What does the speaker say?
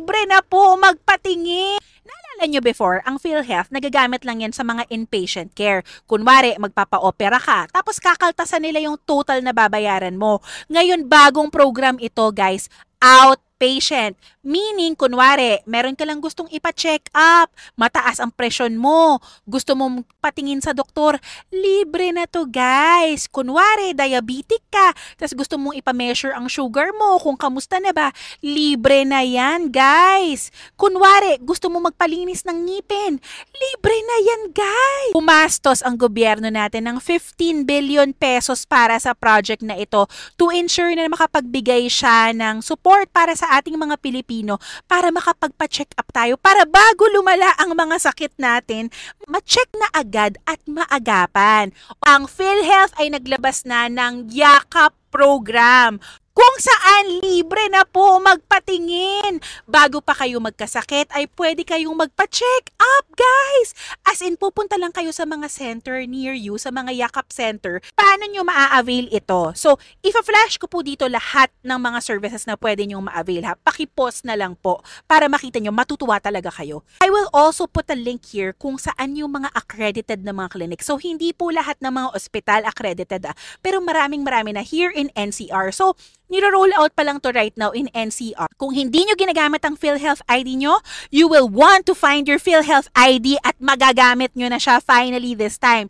libre na po magpatingin. Naalala nyo before, ang PhilHealth, nagagamit lang yan sa mga inpatient care. Kunwari, magpapa-opera ka, tapos kakaltasan nila yung total na babayaran mo. Ngayon, bagong program ito, guys, outpatient. Meaning, kunwari, meron ka lang gustong ipa-check up, mataas ang presyon mo, gusto mong patingin sa doktor, libre na to, guys. Kunwari, diabetic ka, tapos gusto mong ipa-measure ang sugar mo, kung kamusta na ba, libre na yan, guys. Kunwari, gusto mong magpalinis ng ngipin, libre na yan, guys. Pumastos ang gobyerno natin ng 15 billion pesos para sa project na ito to ensure na makapagbigay siya ng support para sa ating mga Pilipino para makapagpa-check up tayo para bago lumala ang mga sakit natin, ma-check na agad at maagapan. Ang PhilHealth ay naglabas na ng Yakap program kung saan libre na po magpatingin. Bago pa kayo magkasakit ay pwede kayong magpa-check up, guys. As in, pupunta lang kayo sa mga center near you, sa mga Yakap center. Paano nyo maa-avail ito? So, ifa-flash ko po dito lahat ng mga services na pwede nyo ma-avail, ha. Paki-post na lang po para makita nyo, matutuwa talaga kayo. I will also put a link here kung saan yung mga accredited na mga clinic. So, hindi po lahat ng mga ospital accredited, pero marami na here in NCR. So, niro-roll out pa lang to right now in NCR. Kung hindi nyo ginagamit ang PhilHealth ID nyo, you will want to find your PhilHealth ID at magagamit nyo na siya finally this time.